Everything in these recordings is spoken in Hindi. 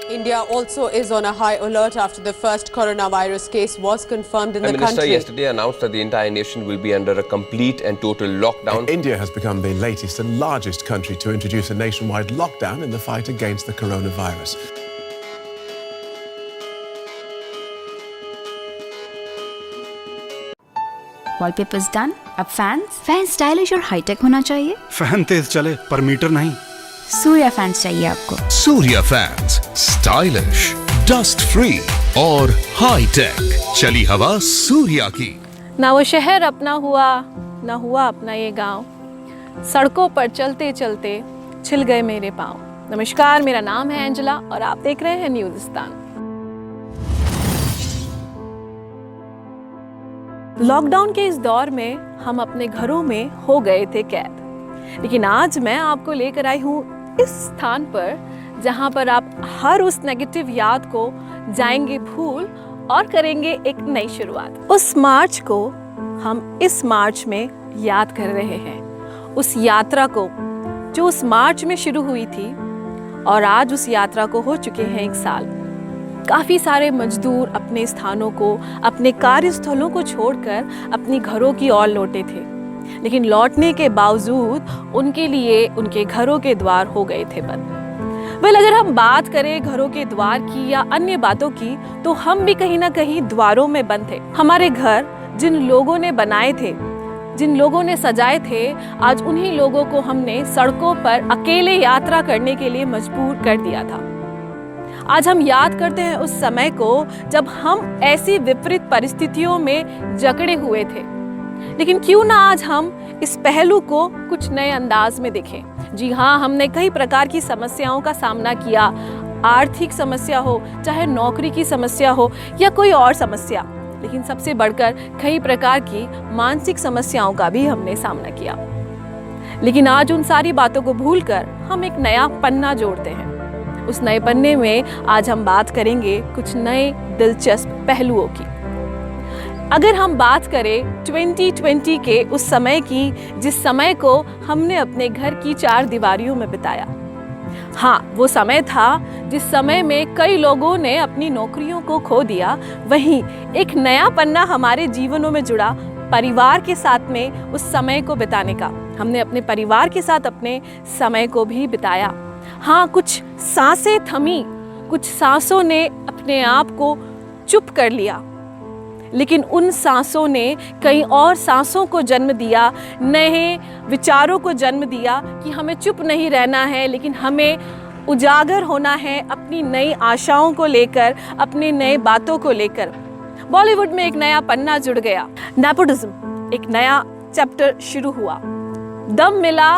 India also is on a high alert after the first coronavirus case was confirmed in the country. The minister yesterday announced that the entire nation will be under a complete and total lockdown. India has become the latest and largest country to introduce a nationwide lockdown in the fight against the coronavirus. Wallpapers done. अब फैन स्टाइलिश और हाईटेक होना चाहिए। फैन तेज चले पर मीटर नहीं। सूर्या फैंस चाहिए आपको। Surya fans stylish, dust free और हाई टेक। चली हवा सूर्या की। ना वो शहर अपना हुआ, ना हुआ अपना ये गांव। सड़कों पर चलते चलते छिल गए मेरे पाँव। नमस्कार, मेरा नाम है एंजेला और आप देख रहे हैं न्यूज़िस्तान। लॉकडाउन के इस दौर में हम अपने घरों में हो गए थे कैद, लेकिन आज मैं आपको लेकर आई हूँ इस स्थान पर जहाँ पर आप हर उस नेगेटिव याद को जाएंगे भूल और करेंगे एक नई शुरुआत। उस मार्च को हम इस मार्च में याद कर रहे हैं, उस यात्रा को जो उस मार्च में शुरू हुई थी और आज उस यात्रा को हो चुके हैं 1 साल। काफ़ी सारे मजदूर अपने स्थानों को, अपने कार्यस्थलों को छोड़कर अपनी घरों की ओर लौटे थे, लेकिन लौटने के बावजूद उनके लिए उनके घरों के द्वार हो गए थे बंद। अगर हम बात करें घरों के द्वार की या अन्य बातों की, तो हम भी कहीं ना कहीं द्वारों में बंद थे। हमारे घर जिन लोगों ने बनाए थे, जिन लोगों ने सजाए थे, आज उन्हीं लोगों को हमने सड़कों पर अकेले यात्रा करने के लिए मजबूर कर दिया था। आज हम याद करते हैं उस समय को जब हम ऐसी विपरीत परिस्थितियों में जकड़े हुए थे, लेकिन क्यों ना आज हम इस पहलू को कुछ नए अंदाज में देखें। जी हाँ, हमने कई प्रकार की समस्याओं का सामना किया। आर्थिक समस्या हो, चाहे नौकरी की समस्या हो या कोई और समस्या, लेकिन सबसे बढ़कर कई प्रकार की मानसिक समस्याओं का भी हमने सामना किया। लेकिन आज उन सारी बातों को भूलकर हम एक नया पन्ना जोड़ते हैं। उस नए पन्ने में आज हम बात करेंगे कुछ नए दिलचस्प पहलुओं की। अगर हम बात करें 2020 के उस समय की, जिस समय को हमने अपने घर की 4 दीवारियों में बिताया। हाँ, वो समय था जिस समय में कई लोगों ने अपनी नौकरियों को खो दिया। वहीं एक नया पन्ना हमारे जीवनों में जुड़ा, परिवार के साथ में उस समय को बिताने का। हमने अपने परिवार के साथ अपने समय को भी बिताया। हाँ, कुछ सांसें थमी, कुछ सांसों ने अपने आप को चुप कर लिया, लेकिन उन सांसों ने कई और सांसों को जन्म दिया, नए विचारों को जन्म दिया कि हमें चुप नहीं रहना है, लेकिन हमें उजागर होना है अपनी नई आशाओं को लेकर, अपनी नई बातों को लेकर। बॉलीवुड में एक नया पन्ना जुड़ गया। नेपोटिज्म, एक नया चैप्टर शुरू हुआ। दम मिला,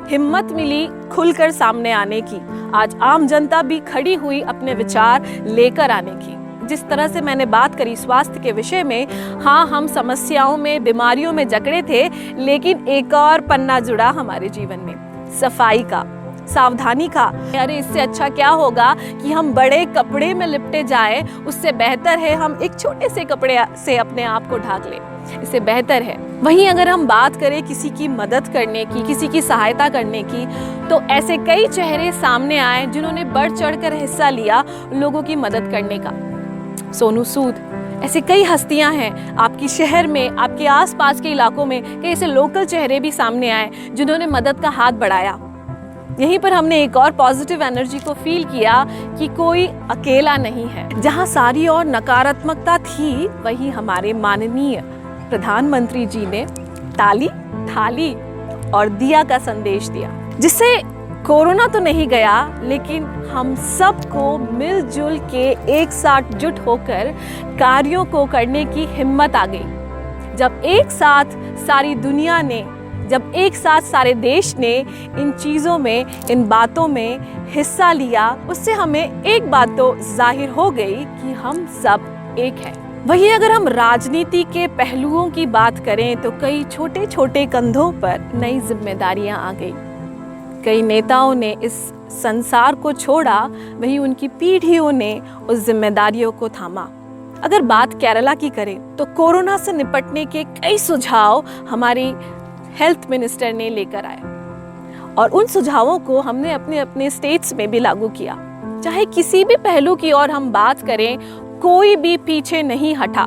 हिम्मत मिली खुलकर सामने आने की। आज आम जनता भी खड़ी हुई अपने विचार लेकर आने की। जिस तरह से मैंने बात करी स्वास्थ्य के विषय में, हाँ, हम समस्याओं में, बीमारियों में जकड़े थे, लेकिन एक और पन्ना जुड़ा हमारे जीवन में, सफाई का, सावधानी का। अरे इससे अच्छा क्या होगा कि हम बड़े कपड़े में लिपटे जाएं, उससे बेहतर है हम एक छोटे से कपड़े से अपने आप को ढक लें, इससे बेहतर है। वहीं अगर हम बात करें किसी की मदद करने की, किसी की सहायता करने की, तो ऐसे कई चेहरे सामने आए जिन्होंने बढ़ चढ़कर हिस्सा लिया लोगों की मदद करने का। सोनू सूद, ऐसे कई हस्तियां हैं आपके शहर में, आपके आसपास के इलाकों में। कई ऐसे लोकल चेहरे भी सामने आए जिन्होंने मदद का हाथ बढ़ाया। यहीं पर हमने एक और पॉजिटिव एनर्जी को फील किया कि कोई अकेला नहीं है। जहां सारी और नकारात्मकता थी, वहीं हमारे माननीय प्रधानमंत्री जी ने ताली, थाली और दिया का संदेश दिया, जिससे कोरोना तो नहीं गया, लेकिन हम सबको मिलजुल के एक साथ जुट होकर कार्यों को करने की हिम्मत आ गई। जब एक साथ सारी दुनिया ने, जब एक साथ सारे देश ने इन चीज़ों में, इन बातों में हिस्सा लिया, उससे हमें एक बात तो जाहिर हो गई कि हम सब एक हैं। वहीं अगर हम राजनीति के पहलुओं की बात करें, तो कई छोटे छोटे कंधों पर नई जिम्मेदारियां आ गई। कई नेताओं ने इस संसार को छोड़ा, वहीं उनकी पीढ़ियों ने उस जिम्मेदारियों को थामा। अगर बात केरला की करें, तो कोरोना से निपटने के कई सुझाव हमारी हेल्थ मिनिस्टर ने लेकर आए और उन सुझावों को हमने अपने अपने स्टेट्स में भी लागू किया। चाहे किसी भी पहलू की और हम बात करें, कोई भी पीछे नहीं हटा।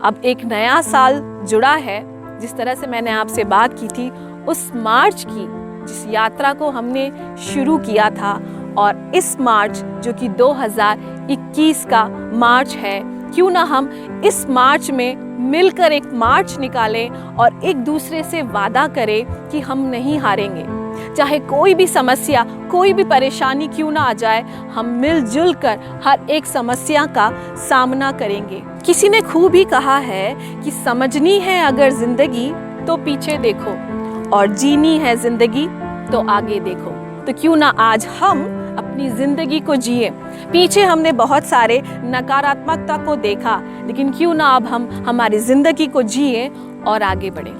अब एक नया साल जुड़ा है। जिस तरह से मैंने आपसे बात की थी, उस मार्च की जिस यात्रा को हमने शुरू किया था, और इस मार्च जो कि 2021 का मार्च है, क्यों ना हम इस मार्च में मिलकर एक मार्च निकालें और एक दूसरे से वादा करें कि हम नहीं हारेंगे। चाहे कोई भी समस्या, कोई भी परेशानी क्यों ना आ जाए, हम मिलजुल कर हर एक समस्या का सामना करेंगे। किसी ने खूब ही कहा है कि समझनी है अगर जिंदगी तो पीछे देखो, और जीनी है जिंदगी तो आगे देखो। तो क्यों ना आज हम अपनी जिंदगी को जिए। पीछे हमने बहुत सारे नकारात्मकता को देखा, लेकिन क्यों ना अब हम हमारी जिंदगी को जिए और आगे बढ़े।